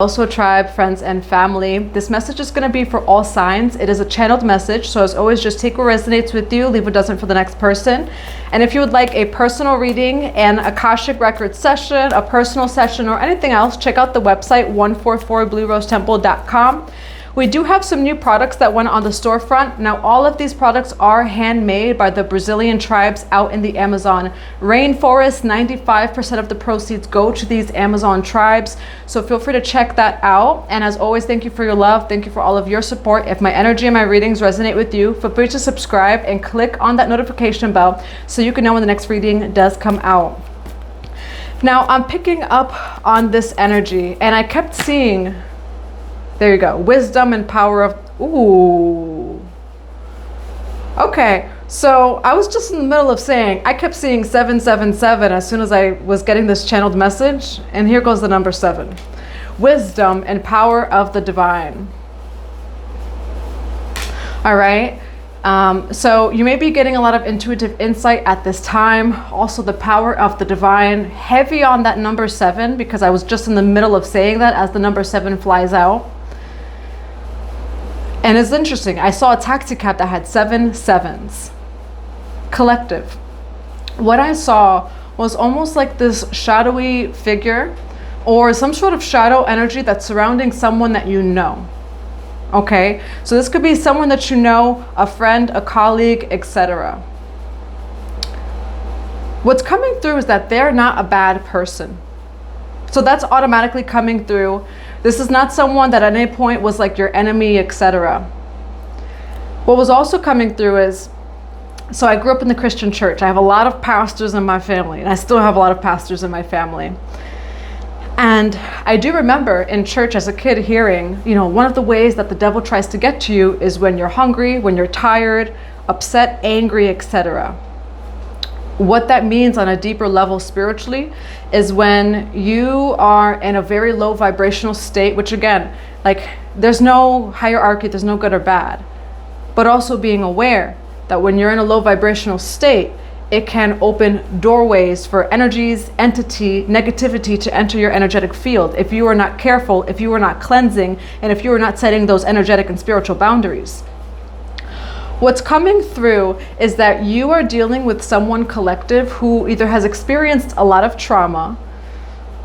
Also tribe, friends, and family. This message is going to be for all signs. It is a channeled message, so as always, just take what resonates with you, leave what doesn't for the next person. And if you would like a personal reading, an Akashic Records session, a personal session, or anything else, check out the website 144bluerosetemple.com. We do have some new products that went on the storefront. Now, all of these products are handmade by the Brazilian tribes out in the Amazon rainforest. 95% of the proceeds go to these Amazon tribes. So feel free to check that out. And as always, thank you for your love. Thank you for all of your support. If my energy and my readings resonate with you, feel free to subscribe and click on that notification bell so you can know when the next reading does come out. Now, I'm picking up on this energy, and I kept seeing, there you go, wisdom and power of, ooh. Okay, so I was just in the middle of saying, I kept seeing 777 as soon as I was getting this channeled message, and here goes the number 7. Wisdom and power of the divine. All right, so you may be getting a lot of intuitive insight at this time. Also the power of the divine, heavy on that number 7, because I was just in the middle of saying that as the number 7 flies out. And it's interesting, I saw a taxi cab that had 7 sevens. Collective. What I saw was almost like this shadowy figure or some sort of shadow energy that's surrounding someone that you know. Okay, so this could be someone that you know, a friend, a colleague, etc. What's coming through is that they're not a bad person. So that's automatically coming through. This is not someone that at any point was like your enemy, etc. What was also coming through is, so I grew up in the Christian church. I have a lot of pastors in my family, and I still have a lot of pastors in my family. And I do remember in church as a kid hearing, you know, one of the ways that the devil tries to get to you is when you're hungry, when you're tired, upset, angry, etc. What that means on a deeper level spiritually is when you are in a very low vibrational state, which again, like there's no hierarchy, there's no good or bad, but also being aware that when you're in a low vibrational state, it can open doorways for energies, entity, negativity to enter your energetic field if you are not careful, if you are not cleansing, and if you are not setting those energetic and spiritual boundaries. What's coming through is that you are dealing with someone collective who either has experienced a lot of trauma,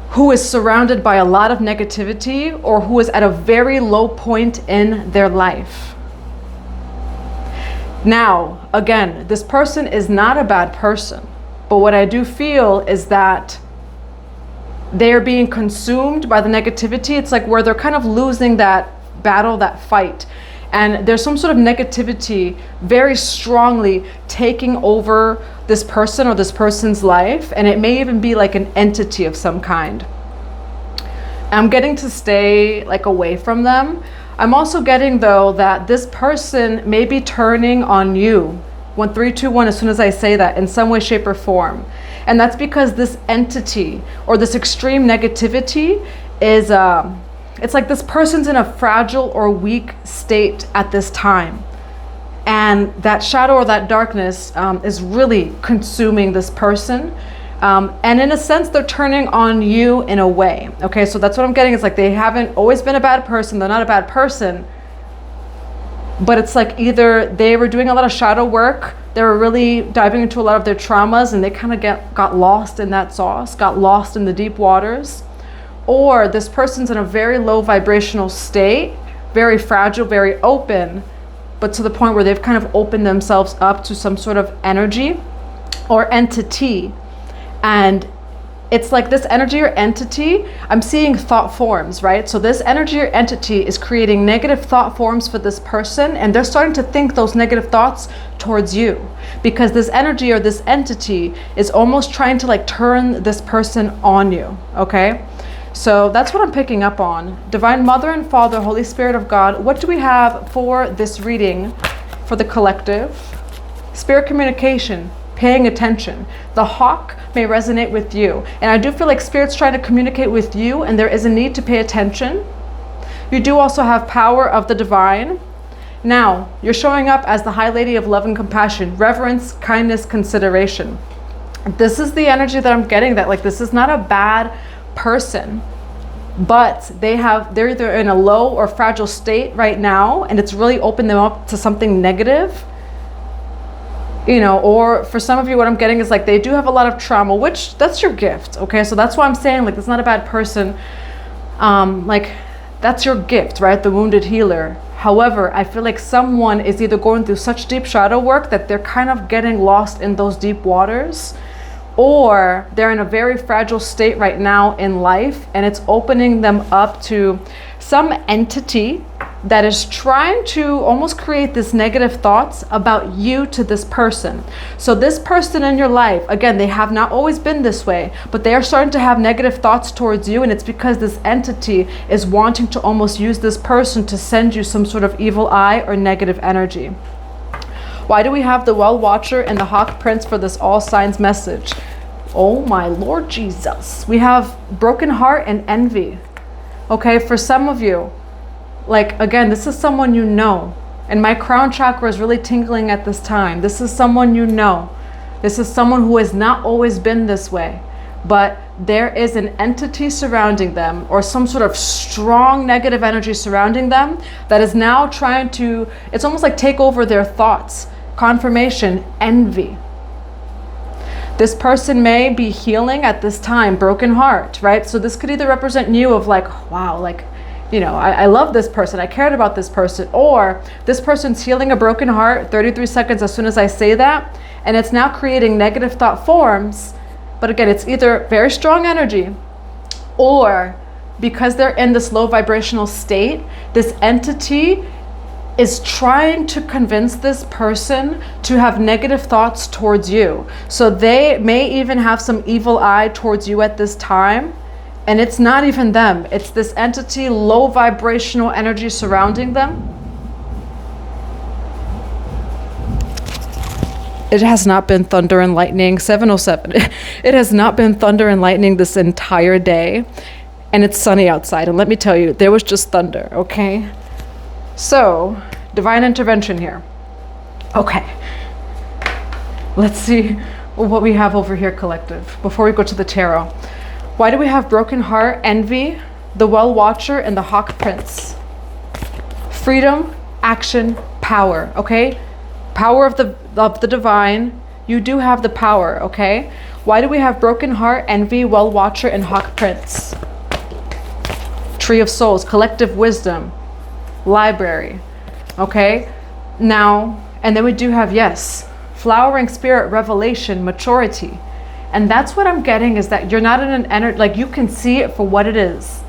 who is surrounded by a lot of negativity, or who is at a very low point in their life. Now, again, this person is not a bad person, but what I do feel is that they are being consumed by the negativity. It's like where they're kind of losing that battle, that fight. And there's some sort of negativity very strongly taking over this person or this person's life. And it may even be like an entity of some kind. I'm getting to stay like away from them. I'm also getting though that this person may be turning on you. 1, 3, 2, 1, as soon as I say that, in some way, shape, or form. And that's because this entity or this extreme negativity is it's like this person's in a fragile or weak state at this time. And that shadow or that darkness is really consuming this person. And in a sense, they're turning on you in a way. Okay, so that's what I'm getting. It's like they haven't always been a bad person. They're not a bad person. But it's like either they were doing a lot of shadow work. They were really diving into a lot of their traumas, and they kind of got lost in that sauce, got lost in the deep waters. Or this person's in a very low vibrational state, very fragile, very open, but to the point where they've kind of opened themselves up to some sort of energy or entity. And it's like this energy or entity, I'm seeing thought forms, right? So this energy or entity is creating negative thought forms for this person, and they're starting to think those negative thoughts towards you because this energy or this entity is almost trying to like turn this person on you, okay? So that's what I'm picking up on. Divine Mother and Father, Holy Spirit of God, what do we have for this reading for the collective? Spirit communication, paying attention. The hawk may resonate with you. And I do feel like Spirit's trying to communicate with you, and there is a need to pay attention. You do also have power of the divine. Now, you're showing up as the High Lady of Love and Compassion, reverence, kindness, consideration. This is the energy that I'm getting, that like this is not a bad person. but they're either in a low or fragile state right now, and it's really opened them up to something negative. You know, or for some of you, what I'm getting is like they do have a lot of trauma, which that's your gift. Okay, so that's why I'm saying like it's not a bad person. Like that's your gift, right? The wounded healer. However, I feel like someone is either going through such deep shadow work that they're kind of getting lost in those deep waters, or they're in a very fragile state right now in life, and it's opening them up to some entity that is trying to almost create this negative thoughts about you to this person. So this person in your life, again, they have not always been this way, but they are starting to have negative thoughts towards you, and it's because this entity is wanting to almost use this person to send you some sort of evil eye or negative energy. Why do we have the Well Watcher and the Hawk Prince for this all signs message? Oh my Lord Jesus. We have broken heart and envy. Okay, for some of you, like again, this is someone you know, and my crown chakra is really tingling at this time. This is someone you know. This is someone who has not always been this way, but there is an entity surrounding them, or some sort of strong negative energy surrounding them that is now trying to, it's almost like take over their thoughts. Confirmation, envy. This person may be healing at this time, broken heart, right? So this could either represent you of like, wow, like, you know, I love this person, I cared about this person, or this person's healing a broken heart 33 seconds as soon as I say that, and it's now creating negative thought forms. But again, it's either very strong energy, or because they're in this low vibrational state, this entity is trying to convince this person to have negative thoughts towards you. So they may even have some evil eye towards you at this time. And it's not even them. It's this entity, low vibrational energy surrounding them. It has not been thunder and lightning. 707. It has not been thunder and lightning this entire day. And it's sunny outside. And let me tell you, there was just thunder, okay? So, divine intervention here. Okay. Let's see what we have over here, collective, before we go to the tarot. Why do we have broken heart, envy, the Well Watcher, and the Hawk Prince? Freedom, action, power, okay? Power of the divine. You do have the power, okay? Why do we have broken heart, envy, Well Watcher, and Hawk Prince? Tree of Souls, collective wisdom, library, okay? Now, and then we do have, yes, flowering spirit, revelation, maturity. And that's what I'm getting, is that you're not in an energy, like you can see it for what it is.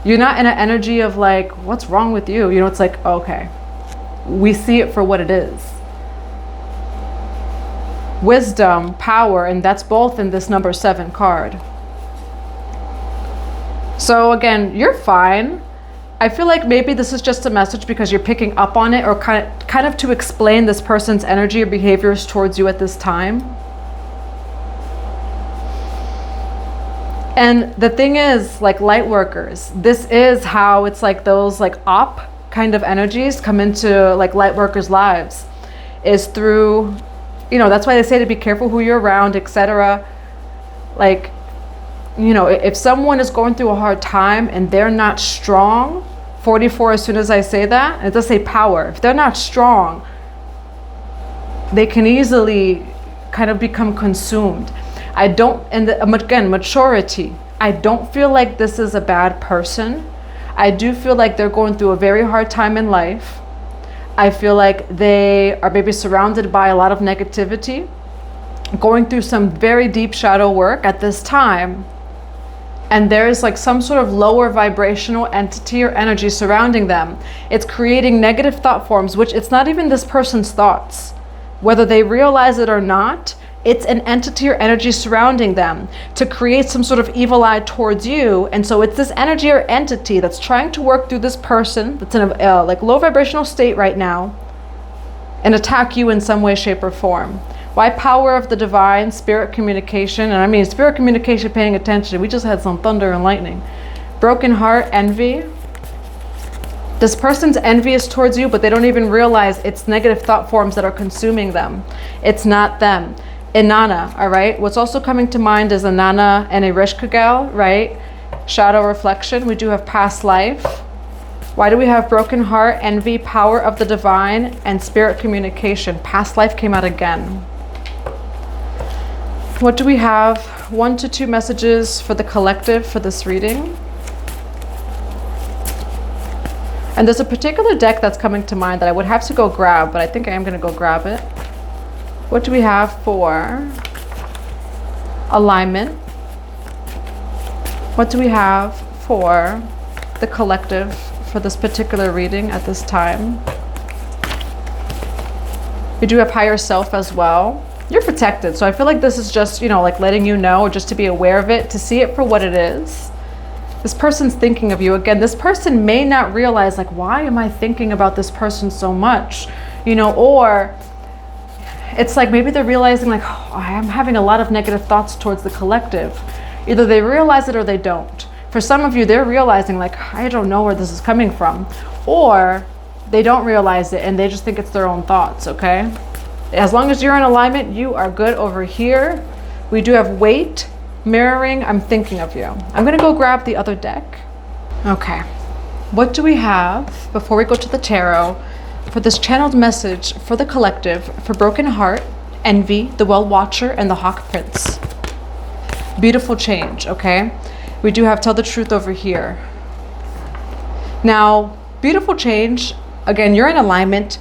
You're not in an energy of like, what's wrong with you? You know, it's like, okay, we see it for what it is. Wisdom, power, and that's both in this number 7 card. So again, you're fine. I feel like maybe this is just a message because you're picking up on it, or kind of to explain this person's energy or behaviors towards you at this time. And the thing is, like light workers, this is how it's like those like op kind of energies come into like light workers' lives, is through, you know, that's why they say to be careful who you're around, etc. Like, you know, if someone is going through a hard time and they're not strong, 44 as soon as I say that, it does say power. If they're not strong, they can easily kind of become consumed. I don't, and again, maturity. I don't feel like this is a bad person. I do feel like they're going through a very hard time in life. I feel like they are maybe surrounded by a lot of negativity, going through some very deep shadow work at this time. And there's like some sort of lower vibrational entity or energy surrounding them. It's creating negative thought forms, which it's not even this person's thoughts. Whether they realize it or not, it's an entity or energy surrounding them to create some sort of evil eye towards you. And so it's this energy or entity that's trying to work through this person that's in a like low vibrational state right now and attack you in some way, shape, or form. Why power of the divine, spirit communication? And I mean spirit communication, paying attention. We just had some thunder and lightning. Broken heart, envy. This person's envious towards you, but they don't even realize it's negative thought forms that are consuming them. It's not them. Inanna, all right? What's also coming to mind is Inanna and Ereshkigal, right? Shadow reflection. We do have past life. Why do we have broken heart, envy, power of the divine, and spirit communication? Past life came out again. What do we have? 1 to 2 messages for the collective for this reading. And there's a particular deck that's coming to mind that I would have to go grab, but I think I am going to go grab it. What do we have for alignment? What do we have for the collective for this particular reading at this time? We do have higher self as well. You're protected. So I feel like this is just, you know, like letting you know, or just to be aware of it, to see it for what it is. This person's thinking of you. Again, this person may not realize, like, why am I thinking about this person so much? You know, or it's like maybe they're realizing, like, oh, I am having a lot of negative thoughts towards the collective. Either they realize it or they don't. For some of you, they're realizing, like, I don't know where this is coming from. Or they don't realize it and they just think it's their own thoughts, okay? As long as you're in alignment, you are good over here. We do have weight. Mirroring, I'm thinking of you. I'm gonna go grab the other deck. Okay, what do we have before we go to the tarot for this channeled message for the collective for broken heart, envy, the well watcher, and the hawk prince? Beautiful change, okay? We do have tell the truth over here. Now, beautiful change, again, you're in alignment.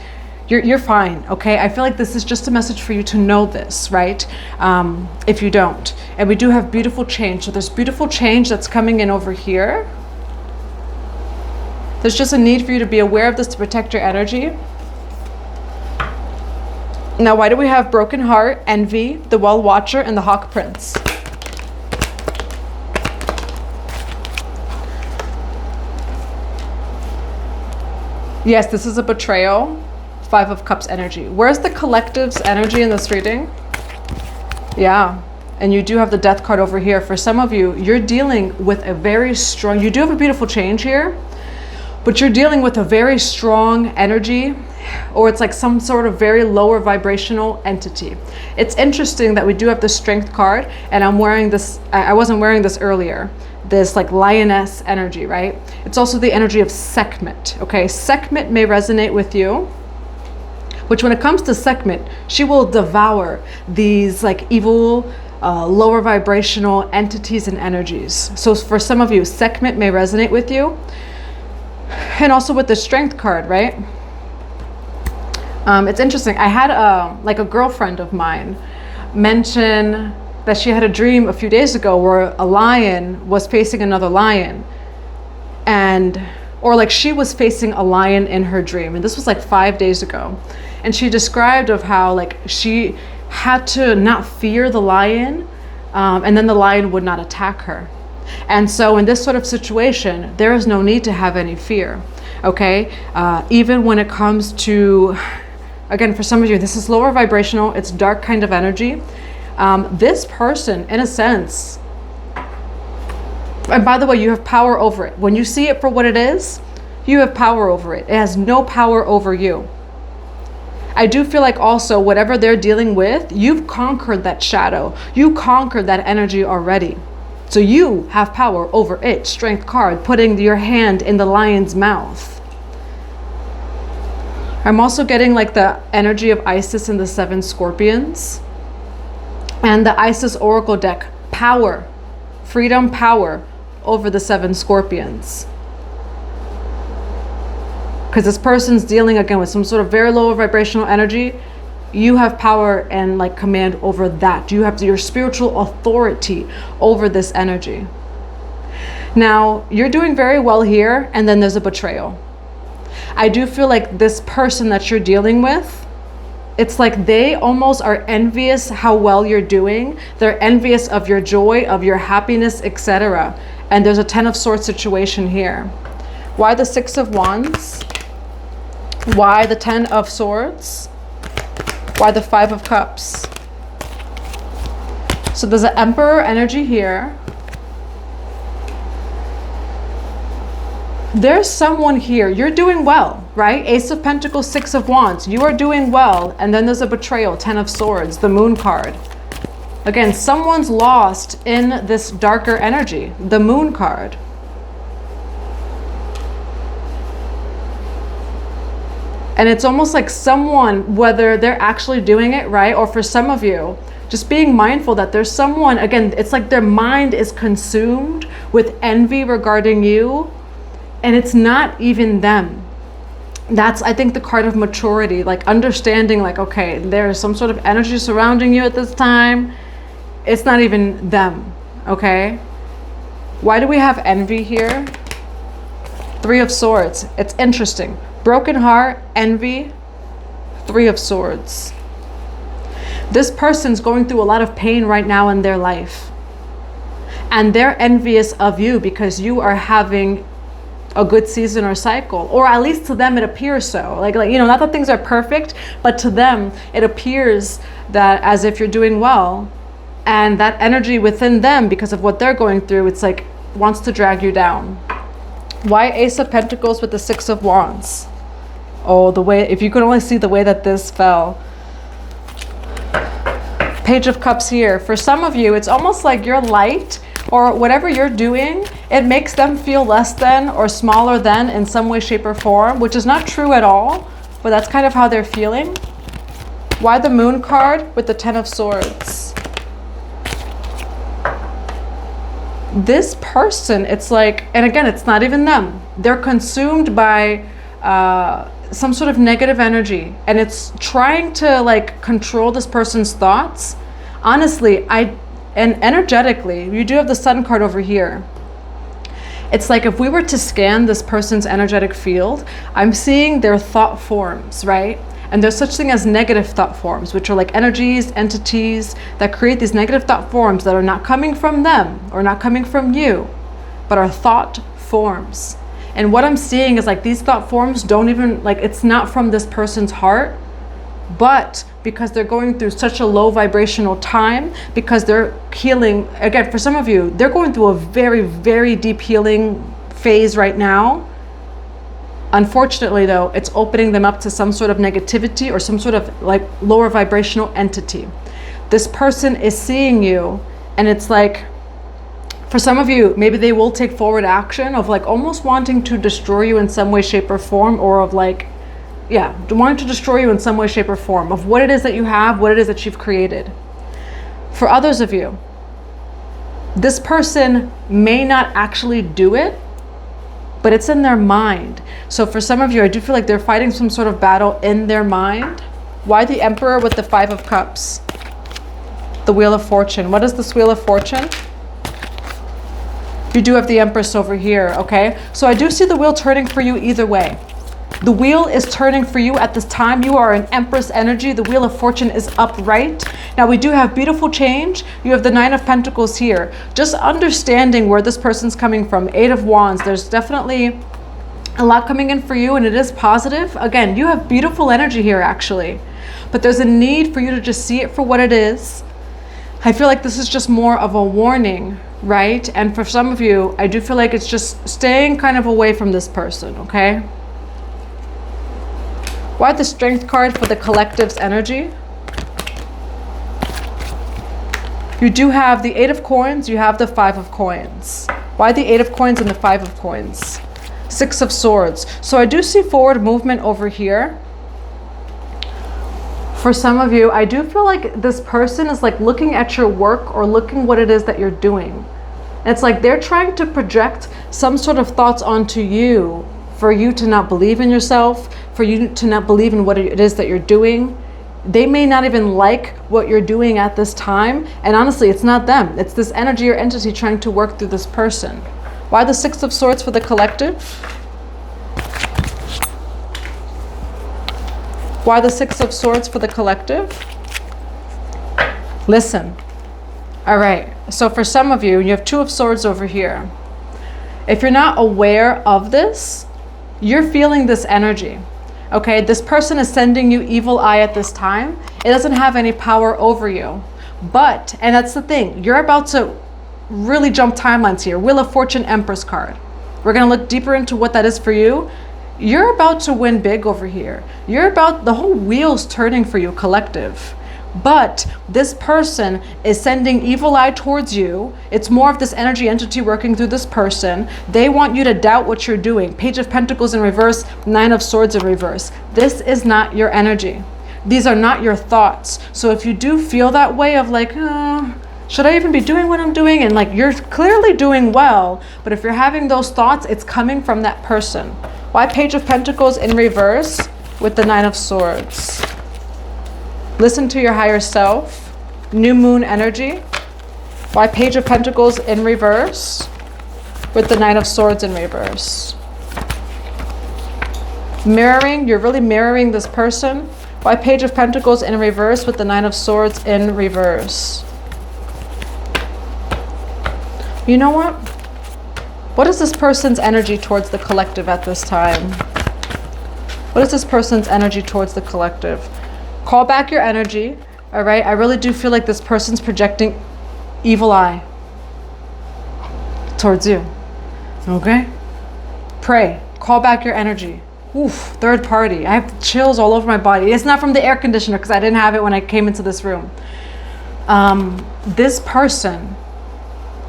You're fine, okay? I feel like this is just a message for you to know this, right? If you don't. And we do have beautiful change. So there's beautiful change that's coming in over here. There's just a need for you to be aware of this to protect your energy. Now, why do we have broken heart, envy, the well watcher, and the hawk prince? Yes, this is a betrayal. 5 of Cups energy. Where's the collective's energy in this reading? Yeah, and you do have the death card over here. For some of you, you're dealing with a very strong, you do have a beautiful change here, but you're dealing with a very strong energy, or it's like some sort of very lower vibrational entity. It's interesting that we do have the strength card, and I'm wearing this, I wasn't wearing this earlier. This like lioness energy, right? It's also the energy of Sekhmet, okay? Sekhmet may resonate with you, which when it comes to Sekhmet, she will devour these like evil, lower vibrational entities and energies. So for some of you, Sekhmet may resonate with you. And also with the strength card, right? It's interesting. I had like a girlfriend of mine mention that she had a dream a few days ago where a lion was facing another lion. Or like she was facing a lion in her dream. And this was like 5 days ago. And she described of how like she had to not fear the lion, and then the lion would not attack her. And so in this sort of situation, there is no need to have any fear, okay? Even when it comes to, again, for some of you, this is lower vibrational, it's dark kind of energy. This person, in a sense, and by the way, you have power over it. When you see it for what it is, you have power over it. It has no power over you. I do feel like also whatever they're dealing with, you've conquered that shadow. You conquered that energy already. So you have power over it. Strength card, putting your hand in the lion's mouth. I'm also getting like the energy of Isis and the 7 scorpions. And the Isis Oracle deck, power, freedom, power over the 7 scorpions. Because this person's dealing again with some sort of very low vibrational energy. You have power and like command over that. You have your spiritual authority over this energy. Now, you're doing very well here, and then there's a betrayal. I do feel like this person that you're dealing with, it's like they almost are envious how well you're doing. They're envious of your joy, of your happiness, etc. And there's a 10 of Swords situation here. Why the 6 of Wands? Why the 10 of Swords? Why the 5 of Cups? So there's an Emperor energy here. There's someone here. You're doing well, right? Ace of Pentacles, 6 of Wands. You are doing well. And then there's a betrayal, 10 of Swords, the Moon card. Again, someone's lost in this darker energy, the Moon card. And it's almost like someone, whether they're actually doing it, right? Or for some of you, just being mindful that there's someone, again, it's like their mind is consumed with envy regarding you, and it's not even them. That's, I think, the card of maturity, like understanding, like, okay, there's some sort of energy surrounding you at this time. It's not even them, okay? Why do we have envy here? Three of Swords. It's interesting. Broken heart, envy, Three of Swords. This person's going through a lot of pain right now in their life. And they're envious of you because you are having a good season or cycle. Or at least to them it appears so. Like you know, not that things are perfect, but to them it appears that as if you're doing well. And that energy within them, because of what they're going through, it's like wants to drag you down. Why Ace of Pentacles with the Six of Wands? Oh, the way, if you could only see the way that this fell. Page of Cups here. For some of you, it's almost like your light or whatever you're doing, it makes them feel less than or smaller than in some way, shape, or form, which is not true at all, but that's kind of how they're feeling. Why the Moon card with the Ten of Swords? This person, it's like, and again, it's not even them. They're consumed by some sort of negative energy, and it's trying to like control this person's thoughts. Honestly, and energetically, you do have the Sun card over here. It's like if we were to scan this person's energetic field, I'm seeing their thought forms, right? And there's such thing as negative thought forms, which are like energies, entities that create these negative thought forms that are not coming from them or not coming from you, but are thought forms. And what I'm seeing is like these thought forms don't even, like, it's not from this person's heart, but because they're going through such a low vibrational time, because they're healing, again, for some of you, they're going through a very, very deep healing phase right now. Unfortunately, though, it's opening them up to some sort of negativity or some sort of like lower vibrational entity. This person is seeing you, and it's like, for some of you, maybe they will take forward action of like almost wanting to destroy you in some way, shape, or form, or of like, yeah, wanting to destroy you in some way, shape, or form of what it is that you have, what it is that you've created. For others of you, this person may not actually do it, but it's in their mind. So for some of you, I do feel like they're fighting some sort of battle in their mind. Why the Emperor with the Five of Cups? The Wheel of Fortune. What is this Wheel of Fortune? You do have the Empress over here, okay? So I do see the wheel turning for you either way. The wheel is turning for you at this time. You are an Empress energy. The Wheel of Fortune is upright. Now we do have beautiful change. You have the Nine of Pentacles here. Just understanding where this person's coming from. Eight of Wands. There's definitely a lot coming in for you, and it is positive. Again, you have beautiful energy here actually, but there's a need for you to just see it for what it is. I feel like this is just more of a warning, right? And for some of you, I do feel like it's just staying kind of away from this person, okay? Why the Strength card for the collective's energy? You do have the Eight of Coins, you have the Five of Coins. Why the Eight of Coins and the Five of Coins? Six of Swords. So I do see forward movement over here. For some of you, I do feel like this person is like looking at your work or looking what it is that you're doing. It's like they're trying to project some sort of thoughts onto you for you to not believe in yourself, for you to not believe in what it is that you're doing. They may not even like what you're doing at this time. And honestly, it's not them. It's this energy or entity trying to work through this person. Why the Six of Swords for the collective? Why the Six of Swords for the collective? Listen. All right. So for some of you, you have Two of Swords over here. If you're not aware of this, you're feeling this energy. Okay, this person is sending you evil eye at this time. It doesn't have any power over you. But, and that's the thing, you're about to really jump timelines here. Wheel of Fortune, Empress card. We're going to look deeper into what that is for you. You're about to win big over here. You're about, the whole wheel's turning for you, collective. But this person is sending evil eye towards you. It's more of this energy entity working through this person. They want you to doubt what you're doing. Page of Pentacles in reverse, Nine of Swords in reverse. This is not your energy. These are not your thoughts. So if you do feel that way of like, should I even be doing what I'm doing? And like, you're clearly doing well, but if you're having those thoughts, it's coming from that person. Why Page of Pentacles in reverse with the Nine of Swords? Listen to your higher self. New moon energy. Why Page of Pentacles in reverse with the Nine of Swords in reverse? Mirroring. You're really mirroring this person. Why Page of Pentacles in reverse with the Nine of Swords in reverse? You know what? What is this person's energy towards the collective at this time? What is this person's energy towards the collective? Call back your energy, all right? I really do feel like this person's projecting evil eye towards you, okay? Pray, call back your energy. Oof, third party. I have chills all over my body. It's not from the air conditioner because I didn't have it when I came into this room. This person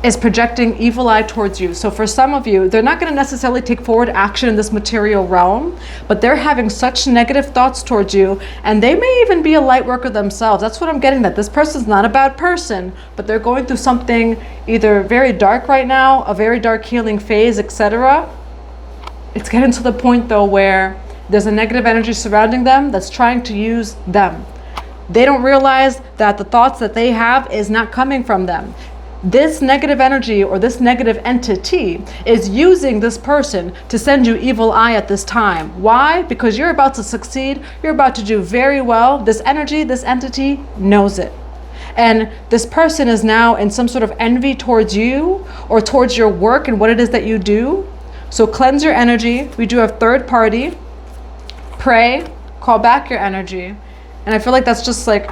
is projecting evil eye towards you. So for some of you, they're not going to necessarily take forward action in this material realm, but they're having such negative thoughts towards you, and they may even be a light worker themselves. That's what I'm getting, that this person's not a bad person, but they're going through something either very dark right now, a very dark healing phase, etc. It's getting to the point though where there's a negative energy surrounding them that's trying to use them. They don't realize that the thoughts that they have is not coming from them. This negative energy or this negative entity is using this person to send you evil eye at this time. Why? Because you're about to succeed. You're about to do very well. This energy, this entity knows it. And this person is now in some sort of envy towards you or towards your work and what it is that you do. So cleanse your energy. We do have third party. Pray. Call back your energy. And I feel like that's just like,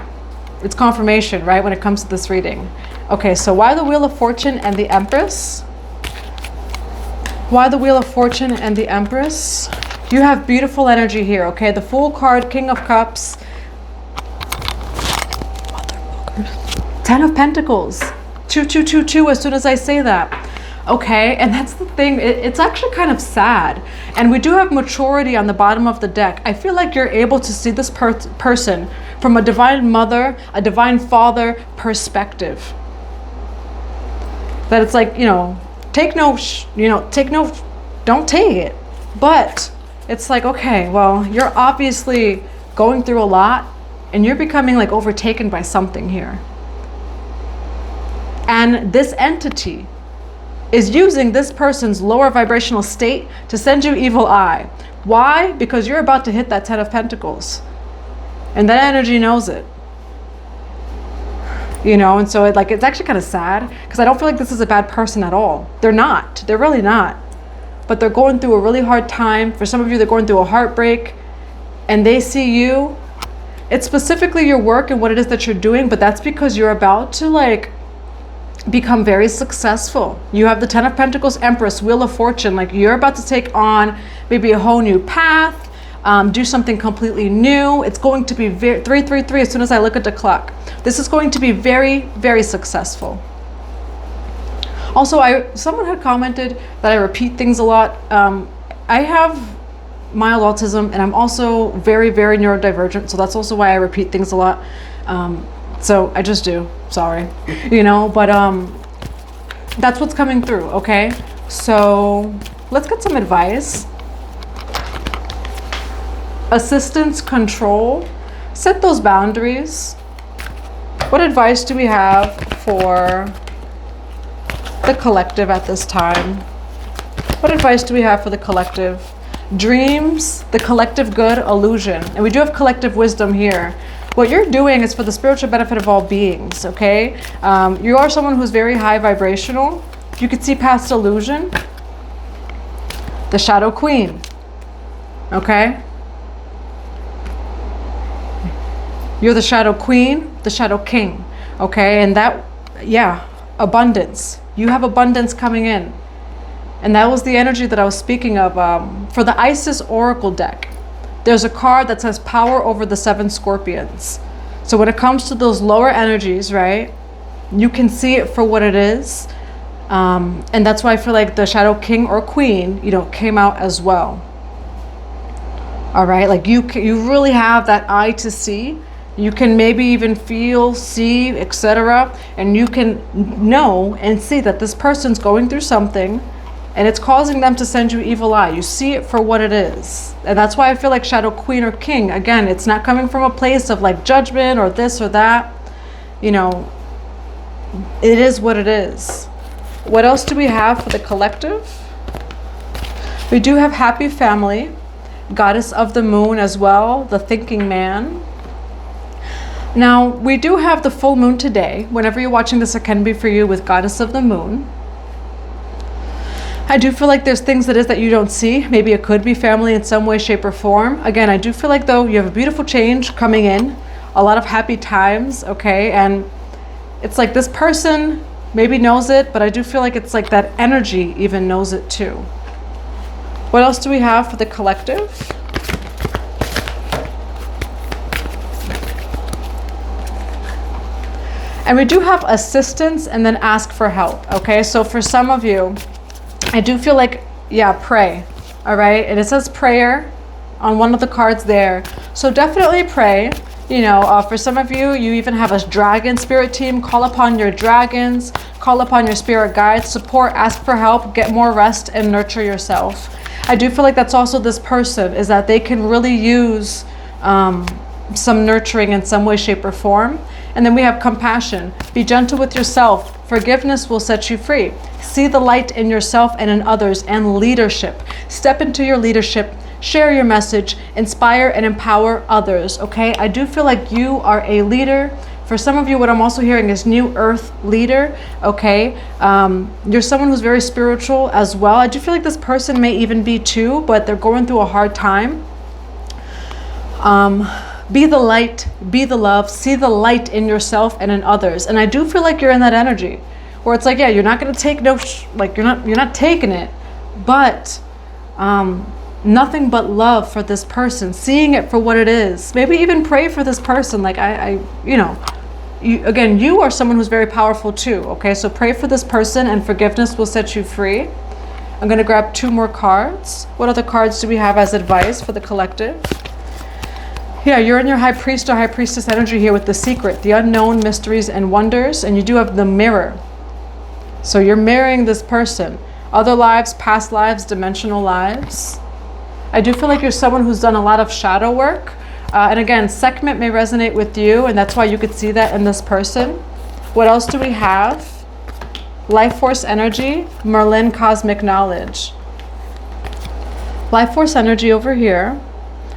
it's confirmation, right? When it comes to this reading. Okay, so why the Wheel of Fortune and the Empress? Why the Wheel of Fortune and the Empress? You have beautiful energy here, okay? The Fool card, King of Cups. Ten of Pentacles. 2, as soon as I say that. Okay, and that's the thing. It's actually kind of sad. And we do have maturity on the bottom of the deck. I feel like you're able to see this person from a divine mother, a divine father perspective. That it's like, don't take it. But it's like, okay, well, you're obviously going through a lot and you're becoming like overtaken by something here. And this entity is using this person's lower vibrational state to send you evil eye. Why? Because you're about to hit that Ten of Pentacles. And that energy knows it. And so it's actually kind of sad because I don't feel like this is a bad person at all. They're not. They're really not. But they're going through a really hard time. For some of you, they're going through a heartbreak and they see you. It's specifically your work and what it is that you're doing, but that's because you're about to become very successful. You have the Ten of Pentacles, Empress, Wheel of Fortune. Like you're about to take on maybe a whole new path. Do something completely new. It's going to be 333 as soon as I look at the clock. This is going to be very, very successful. Also, someone had commented that I repeat things a lot. I have mild autism and I'm also very, very neurodivergent. So that's also why I repeat things a lot. So I just do, sorry, but that's what's coming through, okay? So let's get some advice. Assistance, control, set those boundaries. What advice do we have for the collective at this time? What advice do we have for the collective? Dreams, the collective good, illusion. And we do have collective wisdom here. What you're doing is for the spiritual benefit of all beings, okay? You are someone who's very high vibrational. You can see past illusion. The Shadow Queen, okay? You're the Shadow Queen, the Shadow King, okay? And that, abundance. You have abundance coming in. And that was the energy that I was speaking of. For the Isis Oracle deck, there's a card that says power over the 7 scorpions. So when it comes to those lower energies, right, you can see it for what it is. And that's why I feel like the Shadow King or Queen, you know, came out as well. All right, like you really have that eye to see. You can maybe even feel, see, etc. And you can know and see that this person's going through something and it's causing them to send you evil eye. You see it for what it is. And that's why I feel like Shadow Queen or King, again, it's not coming from a place of like judgment or this or that. You know, it is what it is. What else do we have for the collective? We do have Happy Family, Goddess of the Moon as well, the Thinking Man. Now, we do have the full moon today. Whenever you're watching this, it can be for you with Goddess of the Moon. I do feel like there's things that you don't see. Maybe it could be family in some way, shape, or form. Again, I do feel like, though, you have a beautiful change coming in. A lot of happy times, okay? And it's like this person maybe knows it, but I do feel like it's like that energy even knows it too. What else do we have for the collective? And we do have assistance and then ask for help, okay? So for some of you, I do feel like, yeah, pray, all right? And it says prayer on one of the cards there. So definitely pray. You know, for some of you, you even have a dragon spirit team. Call upon your dragons, call upon your spirit guides, support, ask for help, get more rest, and nurture yourself. I do feel like that's also this person, is that they can really use some nurturing in some way, shape, or form. And then we have compassion. Be gentle with yourself. Forgiveness will set you free. See the light in yourself and in others, and leadership. Step into your leadership. Share your message, inspire and empower others, okay? I do feel like you are a leader. For some of you, what I'm also hearing is new earth leader, okay? You're someone who's very spiritual as well. I do feel like this person may even be too, but they're going through a hard time. Be the light, be the love, see the light in yourself and in others. And I do feel like you're in that energy where it's like, yeah, you're not going to take no, like you're not taking it, but nothing but love for this person, seeing it for what it is. Maybe even pray for this person. Like you know, again, you are someone who's very powerful too. Okay, so pray for this person and forgiveness will set you free. I'm going to grab 2 more cards. What other cards do we have as advice for the collective? Yeah, you're in your high priest or high priestess energy here with the secret, the unknown, mysteries and wonders. And you do have the mirror. So you're mirroring this person. Other lives, past lives, dimensional lives. I do feel like you're someone who's done a lot of shadow work. And again, Sekhmet may resonate with you, and that's why you could see that in this person. What else do we have? Life force energy, Merlin cosmic knowledge. Life force energy over here.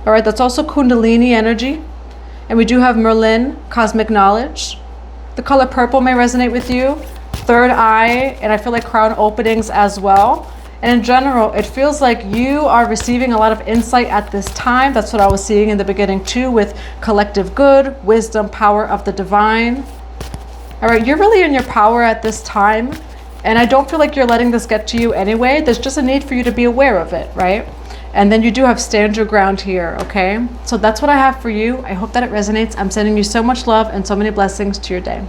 All right, that's also Kundalini energy. And we do have Merlin cosmic knowledge. The color purple may resonate with you. Third eye, and I feel like crown openings as well. And in general, it feels like you are receiving a lot of insight at this time. That's what I was seeing in the beginning too, with collective good, wisdom, power of the divine. All right, you're really in your power at this time. And I don't feel like you're letting this get to you anyway. There's just a need for you to be aware of it, right? And then you do have stand your ground here, okay? So that's what I have for you. I hope that it resonates. I'm sending you so much love and so many blessings to your day.